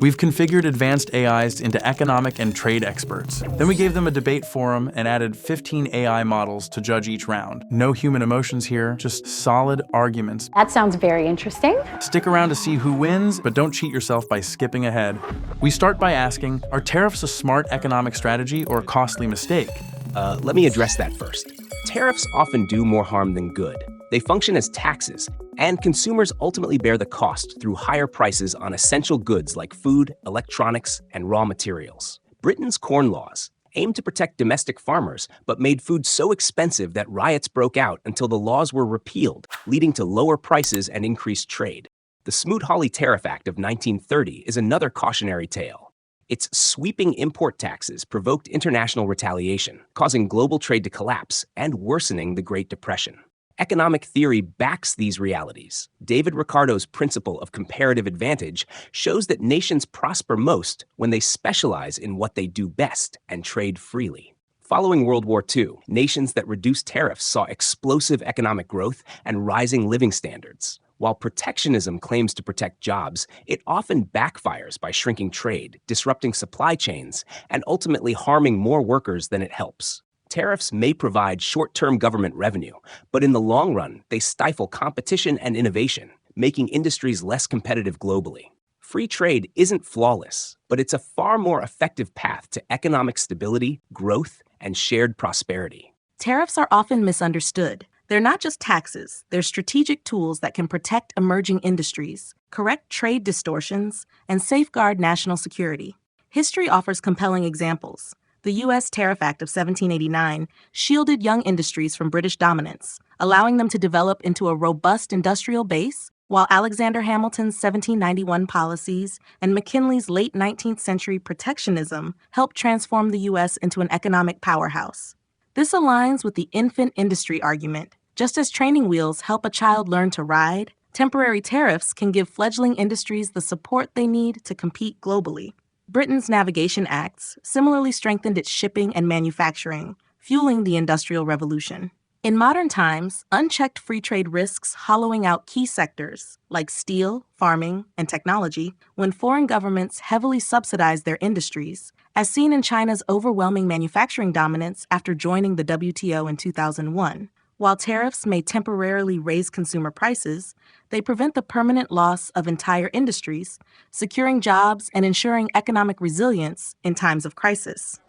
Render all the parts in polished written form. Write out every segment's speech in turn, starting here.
We've configured advanced AIs into economic and trade experts. Then we gave them a debate forum and added 15 AI models to judge each round. No human emotions here, just solid arguments. That sounds very interesting. Stick around to see who wins, but don't cheat yourself by skipping ahead. We start by asking, are tariffs a smart economic strategy or a costly mistake? Let me address that first. Tariffs often do more harm than good. They function as taxes, and consumers ultimately bear the cost through higher prices on essential goods like food, electronics, and raw materials. Britain's corn laws aimed to protect domestic farmers, but made food so expensive that riots broke out until the laws were repealed, leading to lower prices and increased trade. The Smoot-Hawley Tariff Act of 1930 is another cautionary tale. Its sweeping import taxes provoked international retaliation, causing global trade to collapse and worsening the Great Depression. Economic theory backs these realities. David Ricardo's principle of comparative advantage shows that nations prosper most when they specialize in what they do best and trade freely. Following World War II, nations that reduced tariffs saw explosive economic growth and rising living standards. While protectionism claims to protect jobs, it often backfires by shrinking trade, disrupting supply chains, and ultimately harming more workers than it helps. Tariffs may provide short-term government revenue, but in the long run, they stifle competition and innovation, making industries less competitive globally. Free trade isn't flawless, but it's a far more effective path to economic stability, growth, and shared prosperity. Tariffs are often misunderstood. They're not just taxes, they're strategic tools that can protect emerging industries, correct trade distortions, and safeguard national security. History offers compelling examples. The U.S. Tariff Act of 1789 shielded young industries from British dominance, allowing them to develop into a robust industrial base, while Alexander Hamilton's 1791 policies and McKinley's late 19th century protectionism helped transform the U.S. into an economic powerhouse. This aligns with the infant industry argument. Just as training wheels help a child learn to ride, temporary tariffs can give fledgling industries the support they need to compete globally. Britain's Navigation Acts similarly strengthened its shipping and manufacturing, fueling the Industrial Revolution. In modern times, unchecked free trade risks hollowing out key sectors like steel, farming, and technology when foreign governments heavily subsidize their industries, as seen in China's overwhelming manufacturing dominance after joining the WTO in 2001. While tariffs may temporarily raise consumer prices, they prevent the permanent loss of entire industries, securing jobs and ensuring economic resilience in times of crisis.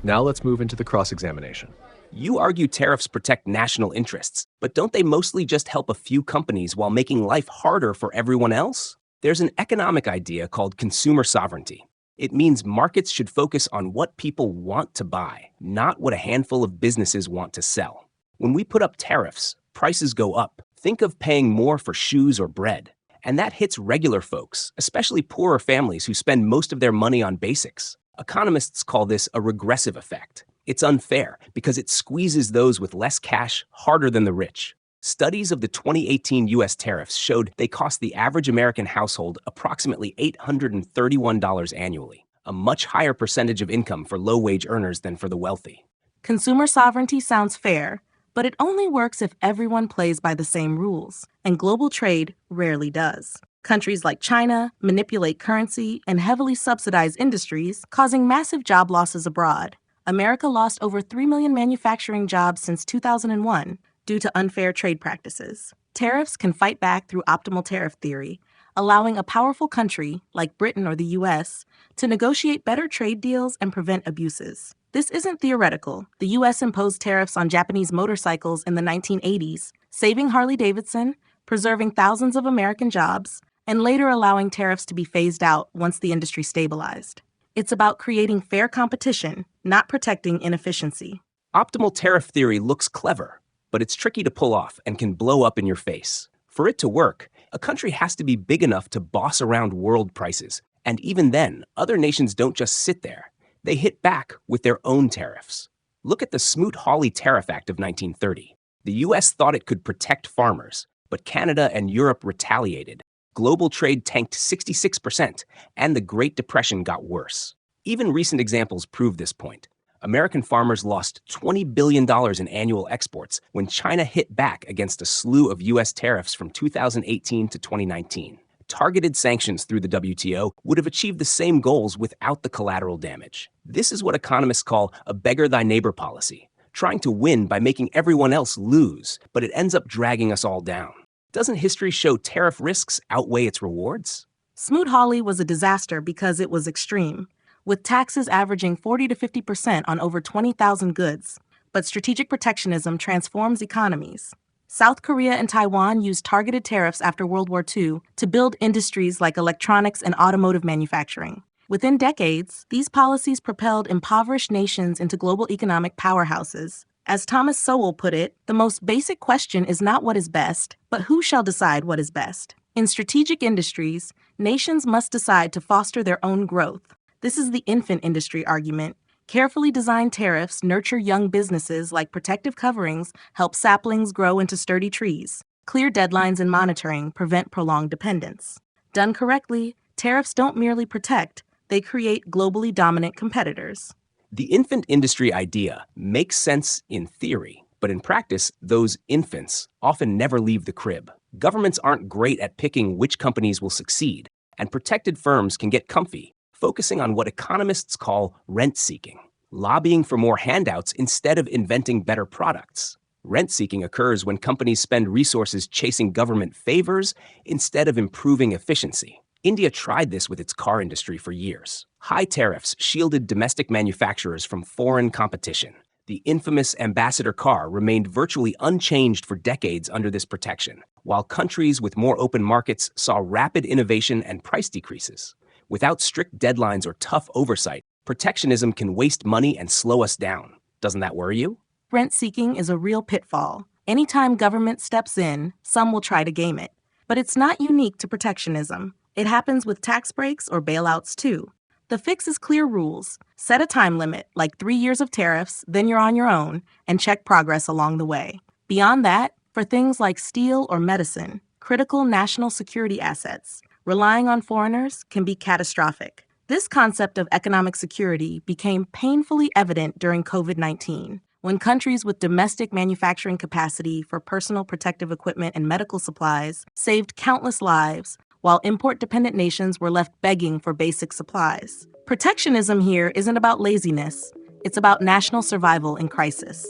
Now let's move into the cross-examination. You argue tariffs protect national interests, but don't they mostly just help a few companies while making life harder for everyone else? There's an economic idea called consumer sovereignty. It means markets should focus on what people want to buy, not what a handful of businesses want to sell. When we put up tariffs, prices go up. Think of paying more for shoes or bread. And that hits regular folks, especially poorer families who spend most of their money on basics. Economists call this a regressive effect. It's unfair because it squeezes those with less cash harder than the rich. Studies of the 2018 U.S. tariffs showed they cost the average American household approximately $831 annually, a much higher percentage of income for low-wage earners than for the wealthy. Consumer sovereignty sounds fair, but it only works if everyone plays by the same rules, and global trade rarely does. Countries like China manipulate currency and heavily subsidize industries, causing massive job losses abroad. America lost over 3 million manufacturing jobs since 2001 due to unfair trade practices. Tariffs can fight back through optimal tariff theory, allowing a powerful country, like Britain or the U.S., to negotiate better trade deals and prevent abuses. This isn't theoretical. The U.S. imposed tariffs on Japanese motorcycles in the 1980s, saving Harley-Davidson, preserving thousands of American jobs, and later allowing tariffs to be phased out once the industry stabilized. It's about creating fair competition, not protecting inefficiency. Optimal tariff theory looks clever, but it's tricky to pull off and can blow up in your face. For it to work, a country has to be big enough to boss around world prices, and even then, other nations don't just sit there. They hit back with their own tariffs. Look at the Smoot-Hawley Tariff Act of 1930. The U.S. thought it could protect farmers, but Canada and Europe retaliated. Global trade tanked 66%, and the Great Depression got worse. Even recent examples prove this point. American farmers lost $20 billion in annual exports when China hit back against a slew of U.S. tariffs from 2018 to 2019. Targeted sanctions through the WTO would have achieved the same goals without the collateral damage. This is what economists call a beggar-thy-neighbor policy, trying to win by making everyone else lose, but it ends up dragging us all down. Doesn't history show tariff risks outweigh its rewards? Smoot-Hawley was a disaster because it was extreme, with taxes averaging 40 to 50% on over 20,000 goods. But strategic protectionism transforms economies. South Korea and Taiwan used targeted tariffs after World War II to build industries like electronics and automotive manufacturing. Within decades, these policies propelled impoverished nations into global economic powerhouses. As Thomas Sowell put it, the most basic question is not what is best, but who shall decide what is best. In strategic industries, nations must decide to foster their own growth. This is the infant industry argument. Carefully designed tariffs nurture young businesses like protective coverings help saplings grow into sturdy trees. Clear deadlines and monitoring prevent prolonged dependence. Done correctly, tariffs don't merely protect, they create globally dominant competitors. The infant industry idea makes sense in theory, but in practice, those infants often never leave the crib. Governments aren't great at picking which companies will succeed, and protected firms can get comfy, focusing on what economists call rent-seeking, lobbying for more handouts instead of inventing better products. Rent-seeking occurs when companies spend resources chasing government favors instead of improving efficiency. India tried this with its car industry for years. High tariffs shielded domestic manufacturers from foreign competition. The infamous ambassador car remained virtually unchanged for decades under this protection, while countries with more open markets saw rapid innovation and price decreases. Without strict deadlines or tough oversight, protectionism can waste money and slow us down. Doesn't that worry you? Rent-seeking is a real pitfall. Anytime government steps in, some will try to game it. But it's not unique to protectionism. It happens with tax breaks or bailouts too. The fix is clear rules. Set a time limit, like 3 years of tariffs, then you're on your own, and check progress along the way. Beyond that, for things like steel or medicine, critical national security assets, relying on foreigners can be catastrophic. This concept of economic security became painfully evident during COVID-19, when countries with domestic manufacturing capacity for personal protective equipment and medical supplies saved countless lives, while import-dependent nations were left begging for basic supplies. Protectionism here isn't about laziness. It's about national survival in crisis.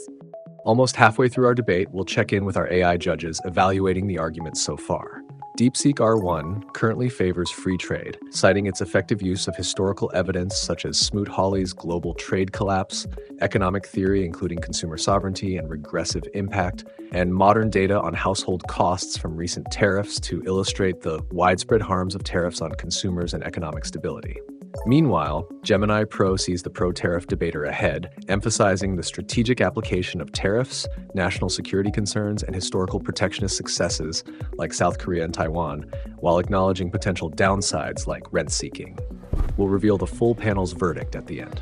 Almost halfway through our debate, we'll check in with our AI judges evaluating the arguments so far. DeepSeek R1 currently favors free trade, citing its effective use of historical evidence such as Smoot-Hawley's global trade collapse, economic theory including consumer sovereignty and regressive impact, and modern data on household costs from recent tariffs to illustrate the widespread harms of tariffs on consumers and economic stability. Meanwhile, Gemini Pro sees the pro-tariff debater ahead, emphasizing the strategic application of tariffs, national security concerns, and historical protectionist successes like South Korea and Taiwan, while acknowledging potential downsides like rent-seeking. We'll reveal the full panel's verdict at the end.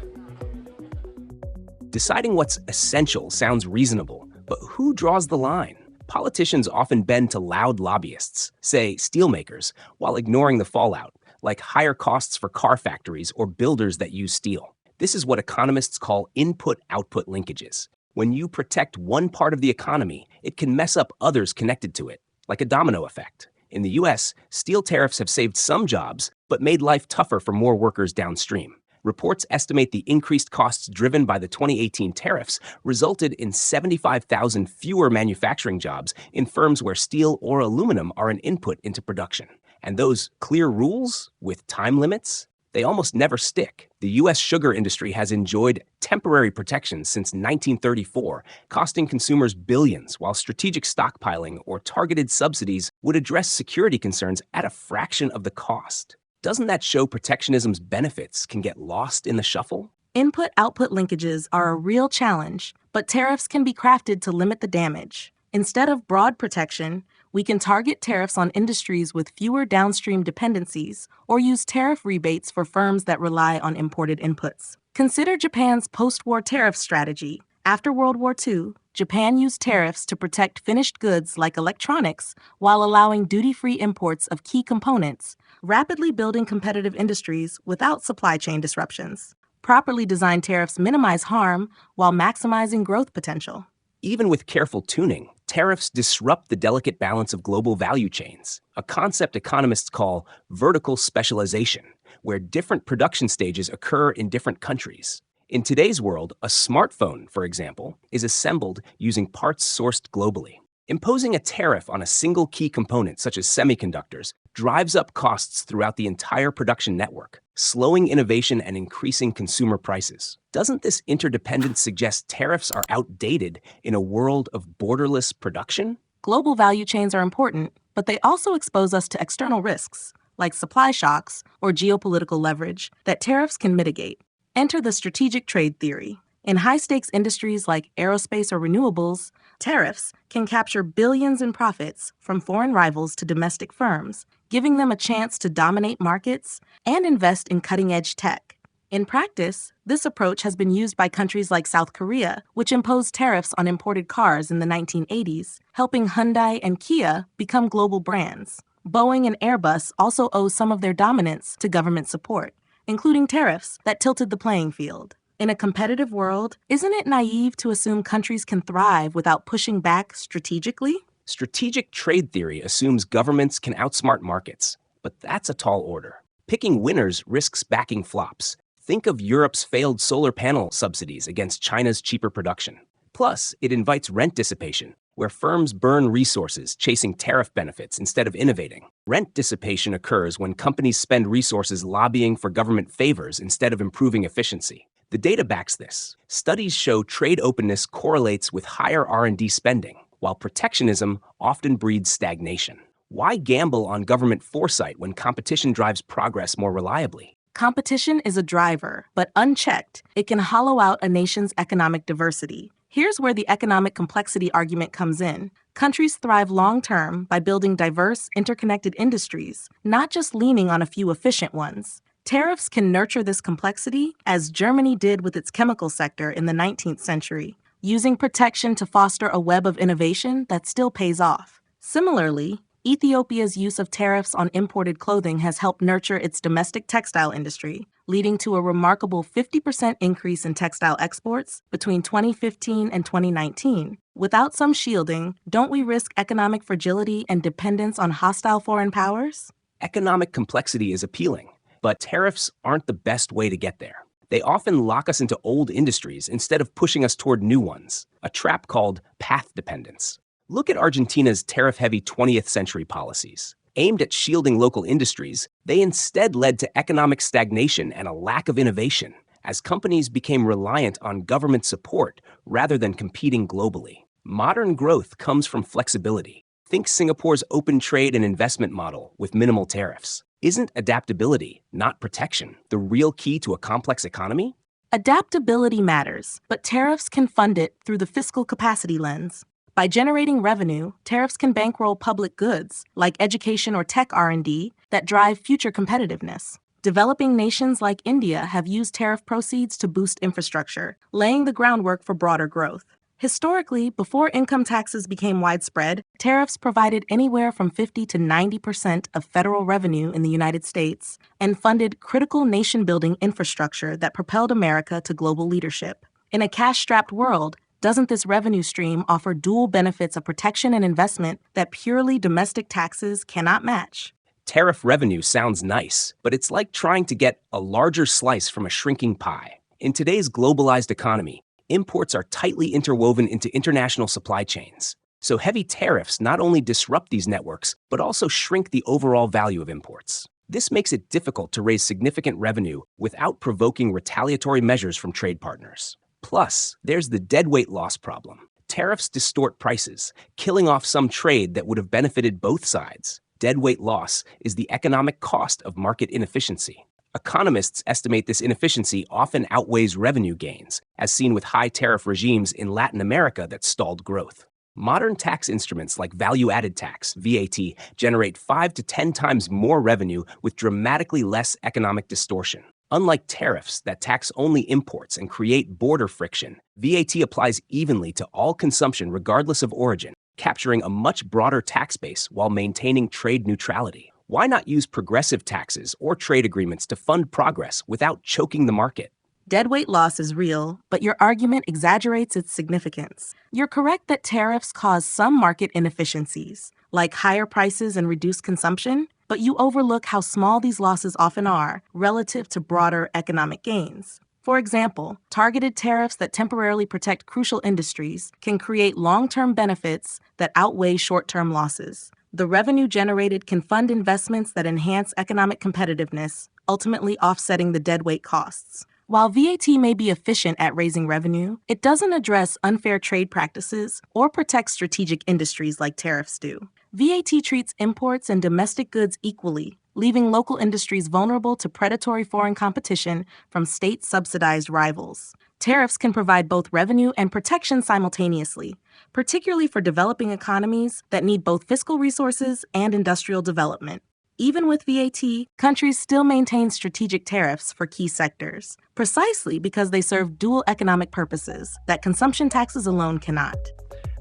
Deciding what's essential sounds reasonable, but who draws the line? Politicians often bend to loud lobbyists, say steelmakers, while ignoring the fallout, like higher costs for car factories or builders that use steel. This is what economists call input-output linkages. When you protect one part of the economy, it can mess up others connected to it, like a domino effect. In the US, steel tariffs have saved some jobs, but made life tougher for more workers downstream. Reports estimate the increased costs driven by the 2018 tariffs resulted in 75,000 fewer manufacturing jobs in firms where steel or aluminum are an input into production. And those clear rules, with time limits, they almost never stick. The U.S. sugar industry has enjoyed temporary protections since 1934, costing consumers billions, while strategic stockpiling or targeted subsidies would address security concerns at a fraction of the cost. Doesn't that show protectionism's benefits can get lost in the shuffle? Input-output linkages are a real challenge, but tariffs can be crafted to limit the damage. Instead of broad protection, we can target tariffs on industries with fewer downstream dependencies or use tariff rebates for firms that rely on imported inputs. Consider Japan's post-war tariff strategy. After World War II, Japan used tariffs to protect finished goods like electronics while allowing duty-free imports of key components, rapidly building competitive industries without supply chain disruptions. Properly designed tariffs minimize harm while maximizing growth potential. Even with careful tuning, Tariffs disrupt the delicate balance of global value chains, a concept economists call vertical specialization, where different production stages occur in different countries. In today's world, a smartphone, for example, is assembled using parts sourced globally. Imposing a tariff on a single key component, such as semiconductors, drives up costs throughout the entire production network, slowing innovation and increasing consumer prices. Doesn't this interdependence suggest tariffs are outdated in a world of borderless production? Global value chains are important, but they also expose us to external risks, like supply shocks or geopolitical leverage, that tariffs can mitigate. Enter the strategic trade theory. In high-stakes industries like aerospace or renewables, tariffs can capture billions in profits from foreign rivals to domestic firms, giving them a chance to dominate markets and invest in cutting-edge tech. In practice, this approach has been used by countries like South Korea, which imposed tariffs on imported cars in the 1980s, helping Hyundai and Kia become global brands. Boeing and Airbus also owe some of their dominance to government support, including tariffs that tilted the playing field. In a competitive world, isn't it naive to assume countries can thrive without pushing back strategically? Strategic trade theory assumes governments can outsmart markets, but that's a tall order. Picking winners risks backing flops. Think of Europe's failed solar panel subsidies against China's cheaper production. Plus, it invites rent dissipation, where firms burn resources chasing tariff benefits instead of innovating. Rent dissipation occurs when companies spend resources lobbying for government favors instead of improving efficiency. The data backs this. Studies show trade openness correlates with higher R&D spending, while protectionism often breeds stagnation. Why gamble on government foresight when competition drives progress more reliably? Competition is a driver, but unchecked, it can hollow out a nation's economic diversity. Here's where the economic complexity argument comes in. Countries thrive long-term by building diverse, interconnected industries, not just leaning on a few efficient ones. Tariffs can nurture this complexity, as Germany did with its chemical sector in the 19th century, using protection to foster a web of innovation that still pays off. Similarly, Ethiopia's use of tariffs on imported clothing has helped nurture its domestic textile industry, leading to a remarkable 50% increase in textile exports between 2015 and 2019. Without some shielding, don't we risk economic fragility and dependence on hostile foreign powers? Economic complexity is appealing, but tariffs aren't the best way to get there. They often lock us into old industries instead of pushing us toward new ones, a trap called path dependence. Look at Argentina's tariff-heavy 20th century policies. Aimed at shielding local industries, they instead led to economic stagnation and a lack of innovation, as companies became reliant on government support rather than competing globally. Modern growth comes from flexibility. Think Singapore's open trade and investment model with minimal tariffs. Isn't adaptability, not protection, the real key to a complex economy? Adaptability matters, but tariffs can fund it through the fiscal capacity lens. By generating revenue, tariffs can bankroll public goods, like education or tech R&D, that drive future competitiveness. Developing nations like India have used tariff proceeds to boost infrastructure, laying the groundwork for broader growth. Historically, before income taxes became widespread, tariffs provided anywhere from 50 to 90% of federal revenue in the United States and funded critical nation-building infrastructure that propelled America to global leadership. In a cash-strapped world, doesn't this revenue stream offer dual benefits of protection and investment that purely domestic taxes cannot match? Tariff revenue sounds nice, but it's like trying to get a larger slice from a shrinking pie. In today's globalized economy, imports are tightly interwoven into international supply chains. So heavy tariffs not only disrupt these networks, but also shrink the overall value of imports. This makes it difficult to raise significant revenue without provoking retaliatory measures from trade partners. Plus, there's the deadweight loss problem. Tariffs distort prices, killing off some trade that would have benefited both sides. Deadweight loss is the economic cost of market inefficiency. Economists estimate this inefficiency often outweighs revenue gains, as seen with high tariff regimes in Latin America that stalled growth. Modern tax instruments like value-added tax, VAT, generate 5 to 10 times more revenue with dramatically less economic distortion. Unlike tariffs that tax only imports and create border friction, VAT applies evenly to all consumption regardless of origin, capturing a much broader tax base while maintaining trade neutrality. Why not use progressive taxes or trade agreements to fund progress without choking the market? Deadweight loss is real, but your argument exaggerates its significance. You're correct that tariffs cause some market inefficiencies, like higher prices and reduced consumption, but you overlook how small these losses often are relative to broader economic gains. For example, targeted tariffs that temporarily protect crucial industries can create long-term benefits that outweigh short-term losses. The revenue generated can fund investments that enhance economic competitiveness, ultimately offsetting the deadweight costs. While VAT may be efficient at raising revenue, it doesn't address unfair trade practices or protect strategic industries like tariffs do. VAT treats imports and domestic goods equally, leaving local industries vulnerable to predatory foreign competition from state-subsidized rivals. Tariffs can provide both revenue and protection simultaneously, particularly for developing economies that need both fiscal resources and industrial development. Even with VAT, countries still maintain strategic tariffs for key sectors, precisely because they serve dual economic purposes that consumption taxes alone cannot.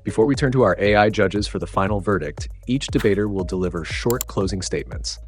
Before we turn to our AI judges for the final verdict, each debater will deliver short closing statements.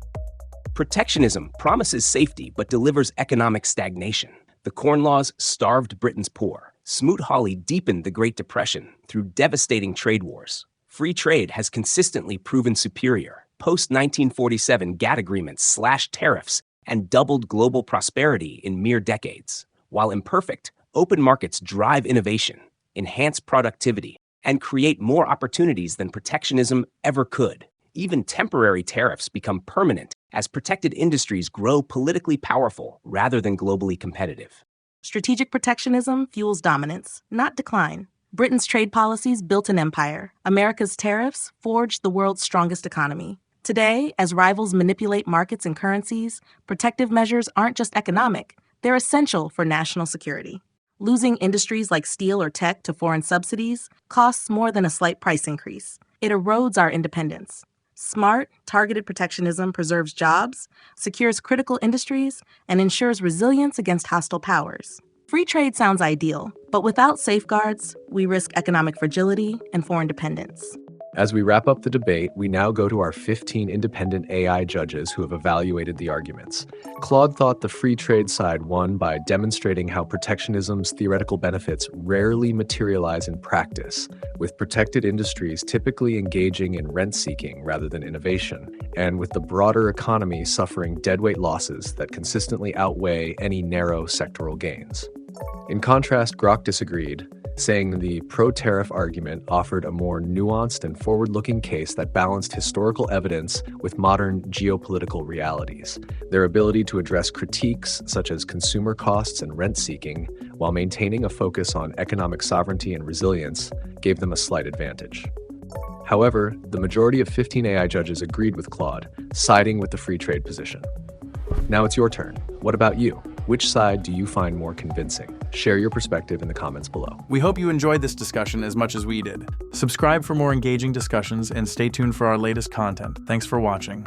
Protectionism promises safety but delivers economic stagnation. The Corn Laws starved Britain's poor. Smoot-Hawley deepened the Great Depression through devastating trade wars. Free trade has consistently proven superior. Post-1947 GATT agreements slashed tariffs and doubled global prosperity in mere decades. While imperfect, open markets drive innovation, enhance productivity, and create more opportunities than protectionism ever could. Even temporary tariffs become permanent as protected industries grow politically powerful rather than globally competitive. Strategic protectionism fuels dominance, not decline. Britain's trade policies built an empire. America's tariffs forged the world's strongest economy. Today, as rivals manipulate markets and currencies, protective measures aren't just economic, they're essential for national security. Losing industries like steel or tech to foreign subsidies costs more than a slight price increase. It erodes our independence. Smart, targeted protectionism preserves jobs, secures critical industries, and ensures resilience against hostile powers. Free trade sounds ideal, but without safeguards, we risk economic fragility and foreign dependence. As we wrap up the debate, we now go to our 15 independent AI judges who have evaluated the arguments. Claude thought the free trade side won by demonstrating how protectionism's theoretical benefits rarely materialize in practice, with protected industries typically engaging in rent-seeking rather than innovation, and with the broader economy suffering deadweight losses that consistently outweigh any narrow sectoral gains. In contrast, Grok disagreed, saying the pro-tariff argument offered a more nuanced and forward-looking case that balanced historical evidence with modern geopolitical realities. Their ability to address critiques such as consumer costs and rent-seeking, while maintaining a focus on economic sovereignty and resilience, gave them a slight advantage. However, the majority of 15 AI judges agreed with Claude, siding with the free trade position. Now it's your turn. What about you? Which side do you find more convincing? Share your perspective in the comments below. We hope you enjoyed this discussion as much as we did. Subscribe for more engaging discussions and stay tuned for our latest content. Thanks for watching.